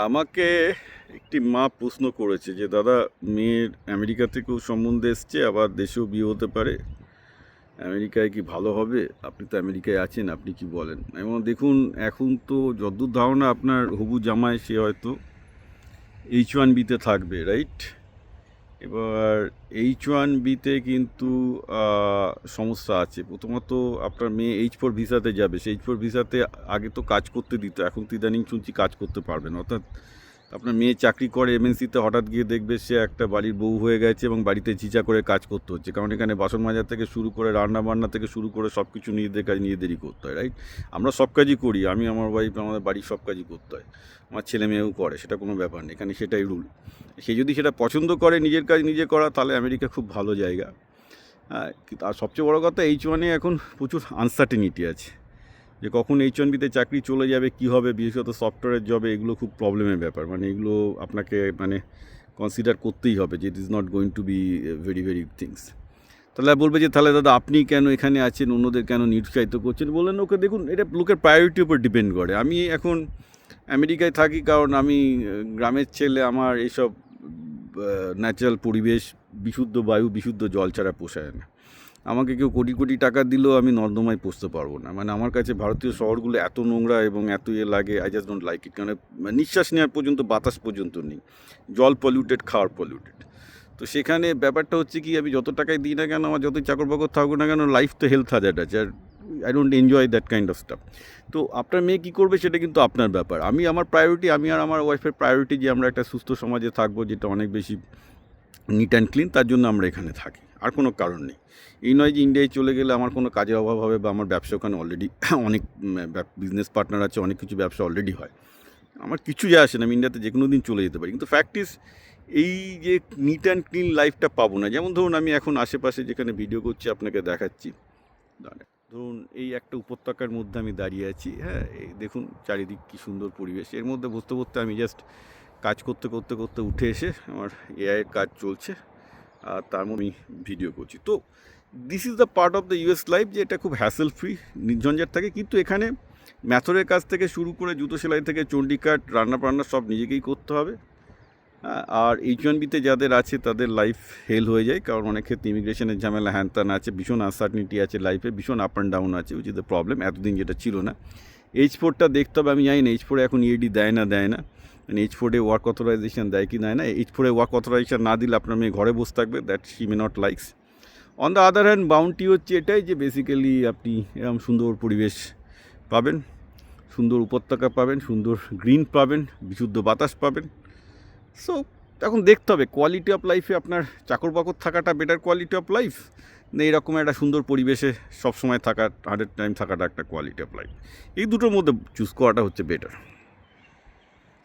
আমাকে একটি মা প্রশ্ন করেছে যে দাদা, মেয়ের আমেরিকা থেকেও সম্বন্ধ এসছে, আবার দেশেও বিয়ে হতে পারে, আমেরিকায় কি ভালো হবে? আপনি তো আমেরিকায় আছেন, আপনি কি বলেন? এবং দেখুন, এখন তো যদ্দূর ধারণা আপনার হবু জামাই সে হয়তো H1B-তে থাকবে, রাইট? এবার H1B-তে কিন্তু সমস্যা আছে। প্রথমত আপনার মেয়ে H4 ভিসাতে যাবে, সেই H4 ভিসাতে আগে তো কাজ করতে দিত, এখন তো ইদানিং শুনছি কাজ করতে পারবে না। অর্থাৎ আপনার মেয়ে চাকরি করে এমএনসিতে, হঠাৎ গিয়ে দেখবে সে একটা বাড়ির বউ হয়ে গেছে এবং বাড়িতে চিচা করে কাজ করতে হচ্ছে, কারণ এখানে বাসন মাজা থেকে শুরু করে রান্না বান্না থেকে শুরু করে সব কিছু নিজেদের কাজ নিজেদেরই করতে হয়, রাইট? আমরা সব কাজই করি, আমি আমার ওয়াইফ আমাদের বাড়ির সব কাজই করতে হয়, আমার ছেলে মেয়েও করে, সেটা কোনো ব্যাপার নেই, এখানে সেটাই রুল। সে যদি সেটা পছন্দ করে নিজের কাজ নিজে করা, তাহলে আমেরিকা খুব ভালো জায়গা। হ্যাঁ, আর সবচেয়ে বড় কথা, H1-এ এখন প্রচুর আনসার্টেনিটি আছে, যে কখন H1B-তে চাকরি চলে যাবে, কী হবে, বিশেষত সফটওয়্যারের জবে, এগুলো খুব প্রবলেমের ব্যাপার। মানে এগুলো আপনাকে কনসিডার করতেই হবে যে it is not going to be very very things. তাহলে বলবে যে তাহলে দাদা আপনি কেন এখানে আছেন, অন্যদের কেন নিরুৎসাহিত করছেন? বললেন, ওকে দেখুন, এটা লোকের প্রায়োরিটির উপর ডিপেন্ড করে। আমি এখন আমেরিকায় থাকি কারণ আমি গ্রামের ছেলে, আমার এইসব ন্যাচারাল পরিবেশ, বিশুদ্ধ বায়ু, বিশুদ্ধ জল ছাড়া পোষায় না। আমাকে কেউ কোটি কোটি টাকা দিলেও আমি নর্দমায় পৌঁছতে পারবো না। মানে আমার কাছে ভারতীয় শহরগুলো এত নোংরা এবং এত লাগে, I just don't like it. কারণ নিঃশ্বাস নেওয়ার পর্যন্ত বাতাস পর্যন্ত নেই, জল পলিউটেড, খাওয়ার পলিউটেড। তো সেখানে ব্যাপারটা হচ্ছে কি, আমি যত টাকায় দিই না কেন, আমার যতই চাকর বাকর থাকুক না কেন, লাইফ তো হেলথ হাজার্ড আছে, আর I don't enjoy that kind of stuff. তো আপনার মেয়ে কী করবে সেটা কিন্তু আপনার ব্যাপার। আমি আমার প্রায়োরিটি, আমি আর আমার ওয়াইফের প্রায়োরিটি যে আমরা একটা সুস্থ সমাজে থাকবো, যেটা অনেক বেশি নিট অ্যান্ড ক্লিন, তার জন্য আমরা এখানে থাকি, আর কোনো কারণ নেই। এই নয় যে ইন্ডিয়ায় চলে গেলে আমার কোনো কাজের অভাব হবে, বা আমার ব্যবসা ওখানে অলরেডি অনেক বিজনেস পার্টনার আছে, অনেক কিছু ব্যবসা অলরেডি হয়, আমার কিছু যায় আসে না, আমি ইন্ডিয়াতে যে কোনো দিন চলে যেতে পারি। কিন্তু ফ্যাক্ট ইজ, এই যে নিট অ্যান্ড ক্লিন লাইফটা পাবো না। যেমন ধরুন, আমি এখন আশেপাশে যেখানে ভিডিও করছি আপনাকে দেখাচ্ছি, ধরুন এই একটা উপত্যকার মধ্যে আমি দাঁড়িয়ে আছি, হ্যাঁ, এই দেখুন চারিদিক কী সুন্দর পরিবেশ। এর মধ্যে বসতে বসতে আমি জাস্ট কাজ করতে করতে করতে উঠে এসে আমার এআইয়ের কাজ চলছে, আর তার মধ্যে আমি ভিডিও করছি। তো this is the part of the US life, যে এটা খুব হ্যাসেল ফ্রি, নির্ঝঞ্ঝাট থাকে। কিন্তু এখানে ম্যাথরের কাজ থেকে শুরু করে জুতো সেলাই থেকে চণ্ডীকাট, রান্না বান্না সব নিজেকেই করতে হবে। হ্যাঁ, আর H1B-তে যাদের আছে তাদের লাইফ হেল হয়ে যায়, কারণ অনেক ক্ষেত্রে ইমিগ্রেশনের ঝামেলা হ্যান ত্যান আছে, ভীষণ আনসার্টনিটি আছে লাইফে, ভীষণ আপ অ্যান্ড ডাউন আছে, উইচ ইজ দ্য প্রবলেম, এতদিন যেটা ছিল না। H4টা দেখতে হবে, আমি জানি না H4-এ এখন EAD দেয় না মানে H4-এ ওয়ার্ক অথরাইজেশন দেয় কি দেয় না। H4-এ ওয়ার্ক অথরাইজেশন না দিলে আপনার মেয়ে ঘরে বসে থাকবে, that she may not likes. On the other hand, bounty হচ্ছে এটাই যে বেসিক্যালি আপনি এরকম সুন্দর পরিবেশ পাবেন, সুন্দর উপত্যকা পাবেন, সুন্দর গ্রিন পাবেন, বিশুদ্ধ বাতাস পাবেন। সো এখন দেখতে হবে কোয়ালিটি অফ লাইফে আপনার চাকর বাকর থাকাটা বেটার কোয়ালিটি অফ লাইফ, না এরকম একটা সুন্দর পরিবেশে সবসময় থাকা, 100 টাইম থাকাটা একটা কোয়ালিটি অফ লাইফ। এই দুটোর মধ্যে চুজ করাটা হচ্ছে বেটার।